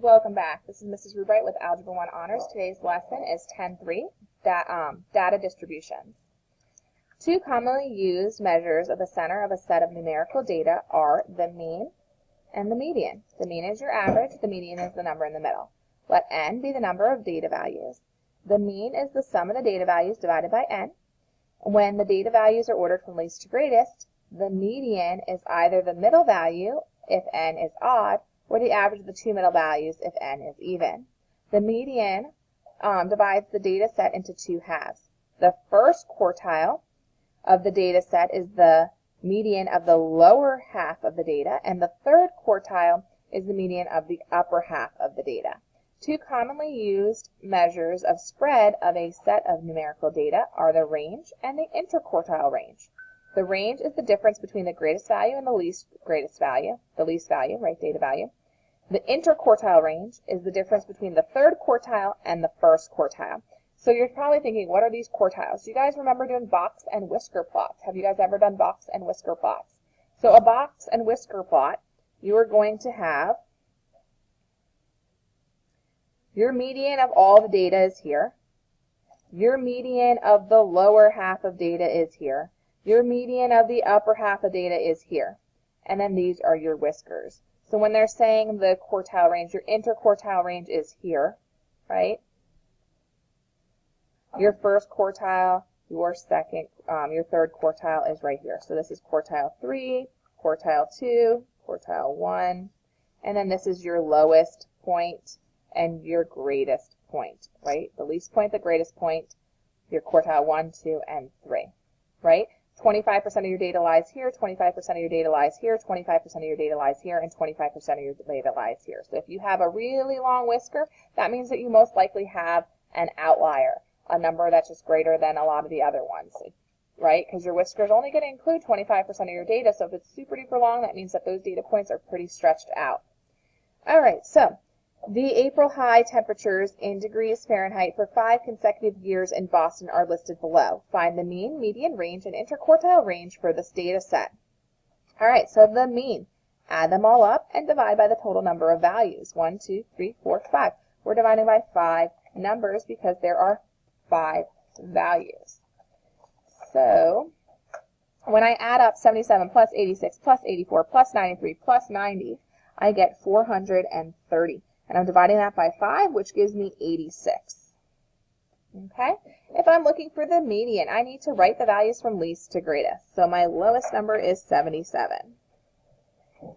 Welcome back. This is Mrs. Rubright with Algebra 1 Honors. Today's lesson is 10.3, data distributions. Two commonly used measures of the center of a set of numerical data are the mean and the median. The mean is your average, the median is the number in the middle. Let n be the number of data values. The mean is the sum of the data values divided by n. When the data values are ordered from least to greatest, the median is either the middle value if n is odd, or the average of the two middle values if n is even. The median divides the data set into two halves. The first quartile of the data set is the median of the lower half of the data, and the third quartile is the median of the upper half of the data. Two commonly used measures of spread of a set of numerical data are the range and the interquartile range. The range is the difference between the greatest value and the least value, right, data value. The interquartile range is the difference between the third quartile and the first quartile. So you're probably thinking, what are these quartiles? Do you guys remember doing box and whisker plots? Have you guys ever done box and whisker plots? So a box and whisker plot, you are going to have your median of all the data is here. Your median of the lower half of data is here. Your median of the upper half of data is here. And then these are your whiskers. So when they're saying the quartile range, your interquartile range is here, right? Your first quartile, your third quartile is right here. So this is quartile 3, quartile 2, quartile 1, and then this is your lowest point and your greatest point, right? The least point, the greatest point, your quartile 1, 2, and 3, right? 25% of your data lies here, 25% of your data lies here, 25% of your data lies here, and 25% of your data lies here. So if you have a really long whisker, that means that you most likely have an outlier, a number that's just greater than a lot of the other ones, right? Because your whisker is only going to include 25% of your data, so if it's super duper long, that means that those data points are pretty stretched out. All right, so the April high temperatures in degrees Fahrenheit for 5 consecutive years in Boston are listed below. Find the mean, median, range, and interquartile range for this data set. All right, so the mean. Add them all up and divide by the total number of values. 1, 2, 3, 4, 5. We're dividing by 5 numbers because there are 5 values. So when I add up 77 plus 86 plus 84 plus 93 plus 90, I get 430. And I'm dividing that by 5, which gives me 86. Okay? If I'm looking for the median, I need to write the values from least to greatest. So my lowest number is 77.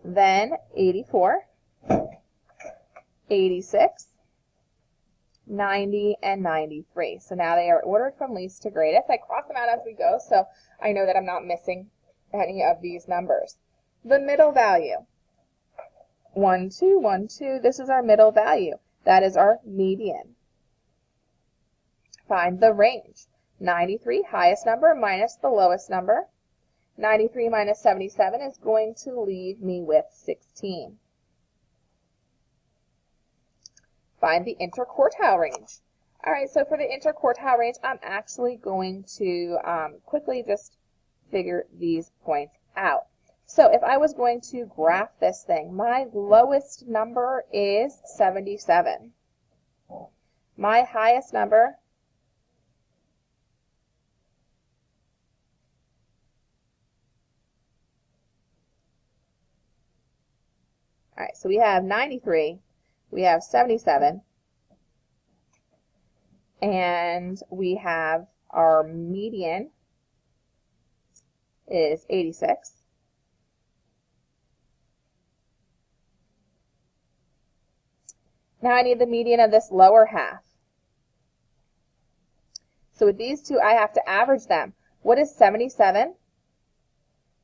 Then 84, 86, 90, and 93. So now they are ordered from least to greatest. I cross them out as we go, so I know that I'm not missing any of these numbers. The middle value. 1, 2, 1, 2. This is our middle value. That is our median. Find the range. 93, highest number, minus the lowest number. 93 minus 77 is going to leave me with 16. Find the interquartile range. All right, so for the interquartile range, I'm actually going to quickly just figure these points out. So if I was going to graph this thing, my lowest number is 77. My highest number all right, so we have 93, we have 77, and we have our median is 86. Now I need the median of this lower half. So with these two, I have to average them. What is 77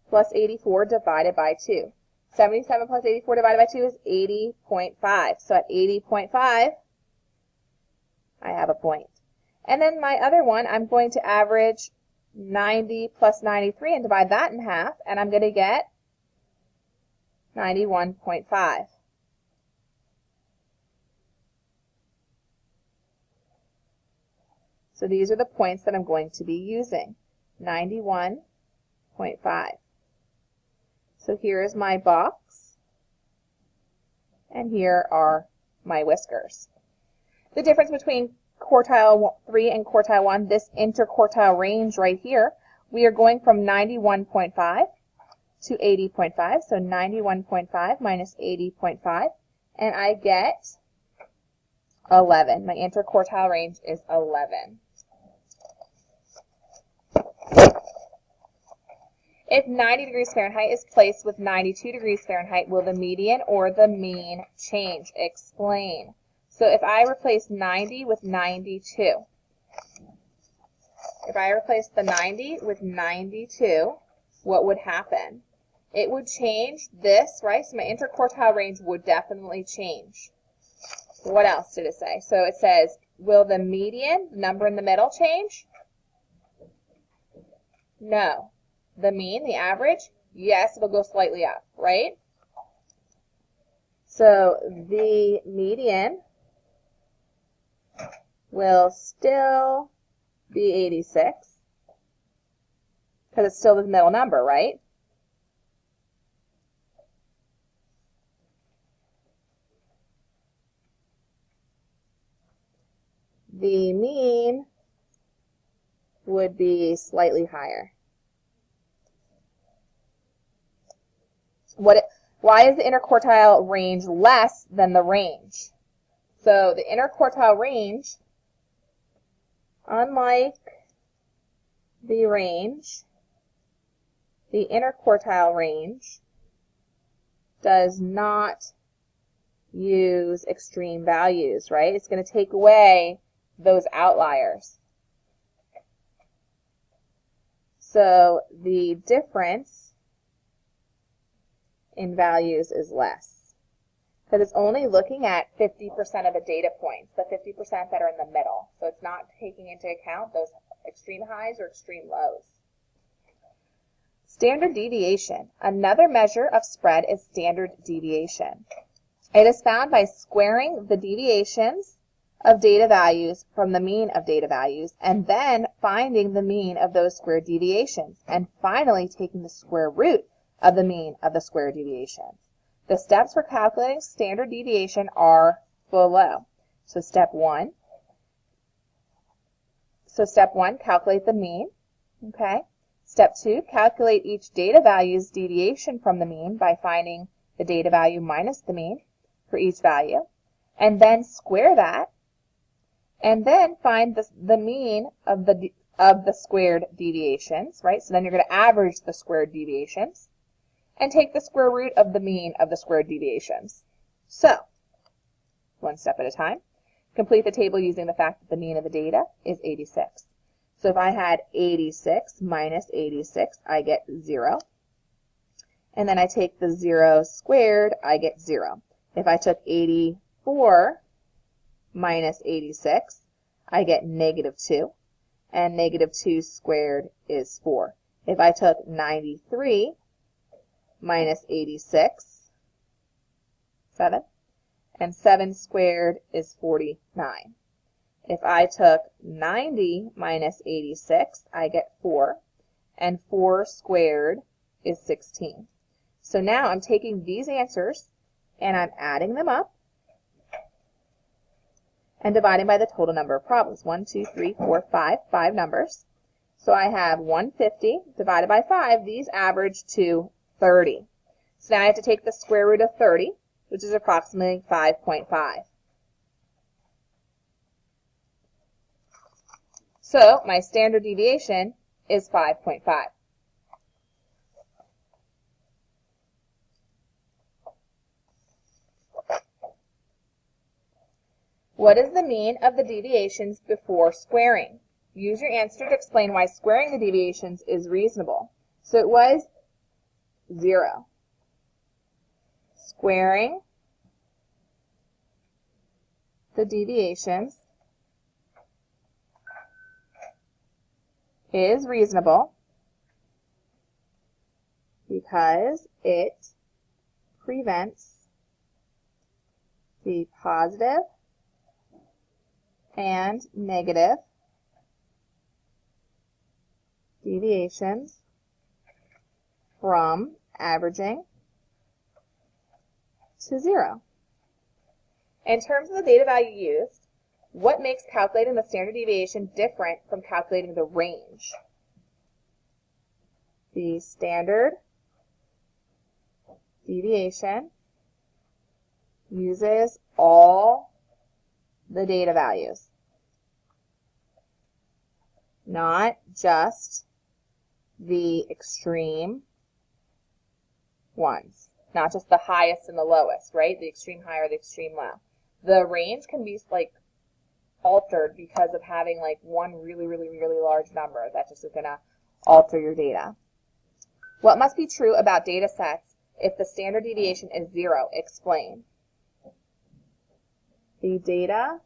plus 84 divided by 2? 77 plus 84 divided by 2 is 80.5. So at 80.5, I have a point. And then my other one, I'm going to average 90 plus 93 and divide that in half, and I'm going to get 91.5. So these are the points that I'm going to be using, 91.5. So here is my box, and here are my whiskers. The difference between quartile 3 and quartile 1, this interquartile range right here, we are going from 91.5 to 80.5. So 91.5 minus 80.5, and I get 11. My interquartile range is 11. If 90 degrees Fahrenheit is placed with 92 degrees Fahrenheit, will the median or the mean change? Explain. So if I replace 90 with 92, if I replace the 90 with 92, what would happen? It would change this, right? So my interquartile range would definitely change. What else did it say? So it says, will the median, the number in the middle, change? No. The mean, the average, yes, it'll go slightly up, right? So the median will still be 86, because it's still the middle number, right? The mean would be slightly higher. Why is the interquartile range less than the range? So the interquartile range, unlike the range, the interquartile range does not use extreme values, right? It's going to take away those outliers. So the difference in values is less, because it's only looking at 50% of the data points, the 50% that are in the middle. So it's not taking into account those extreme highs or extreme lows. Standard deviation. Another measure of spread is standard deviation. It is found by squaring the deviations of data values from the mean of data values, and then finding the mean of those squared deviations, and finally taking the square root of the mean of the squared deviations. The steps for calculating standard deviation are below. So step 1, calculate the mean. Okay. Step 2, calculate each data value's deviation from the mean by finding the data value minus the mean for each value, and then square that, and then find the mean of the squared deviations, right? So then you're going to average the squared deviations and take the square root of the mean of the squared deviations. So, one step at a time. Complete the table using the fact that the mean of the data is 86. So if I had 86 minus 86, I get 0. And then I take the 0 squared, I get 0. If I took 84 minus 86, I get negative 2. And negative 2 squared is 4. If I took 93 minus 86, 7. And 7 squared is 49. If I took 90 minus 86, I get 4. And 4 squared is 16. So now I'm taking these answers and I'm adding them up and dividing by the total number of problems. 1, 2, 3, 4, 5 numbers. So I have 150 divided by 5. These average to 30. So now I have to take the square root of 30, which is approximately 5.5. So my standard deviation is 5.5. What is the mean of the deviations before squaring? Use your answer to explain why squaring the deviations is reasonable. So it was 0. Squaring the deviations is reasonable because it prevents the positive and negative deviations from averaging to 0. In terms of the data value used, what makes calculating the standard deviation different from calculating the range? The standard deviation uses all the data values, not just the extreme ones, not just the highest and the lowest, right? The extreme high or the extreme low. The range can be like altered because of having like one really large number that just is going to alter your data. What must be true about data sets if the standard deviation is 0? Explain. The data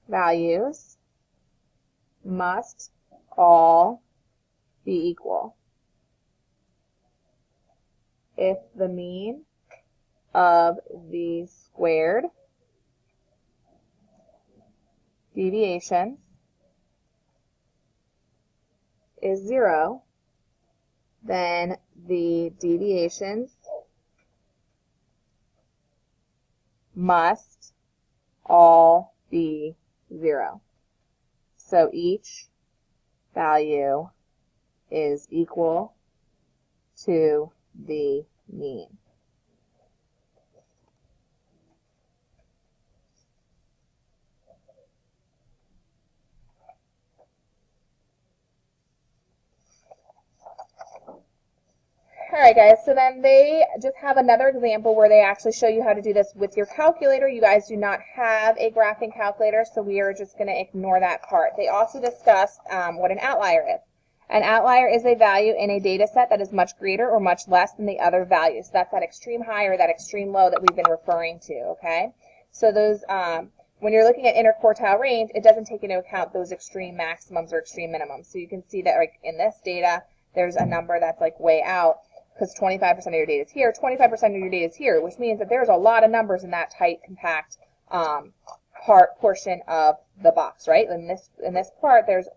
values must all be equal. If the mean of the squared deviations is 0, then the deviations must all be 0. So each value is equal to the mean. Alright guys, so then they just have another example where they actually show you how to do this with your calculator. You guys do not have a graphing calculator, so we are just going to ignore that part. They also discuss what an outlier is. An outlier is a value in a data set that is much greater or much less than the other values. So that's that extreme high or that extreme low that we've been referring to, okay? So those, when you're looking at interquartile range, it doesn't take into account those extreme maximums or extreme minimums. So you can see that like in this data, there's a number that's like way out, because 25% of your data is here, 25% of your data is here, which means that there's a lot of numbers in that tight, compact portion of the box, right? In this part, there's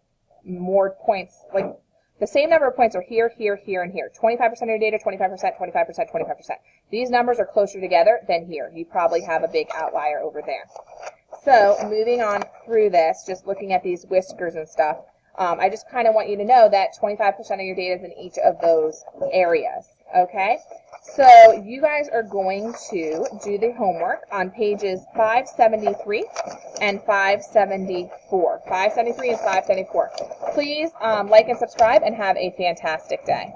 more points, like the same number of points are here, here, here, and here. 25% of your data, 25%, 25%, 25%. These numbers are closer together than here. You probably have a big outlier over there. So moving on through this, just looking at these whiskers and stuff, I just kind of want you to know that 25% of your data is in each of those areas, okay? So you guys are going to do the homework on pages 573 and 574. 573 and 574. Please like and subscribe and have a fantastic day.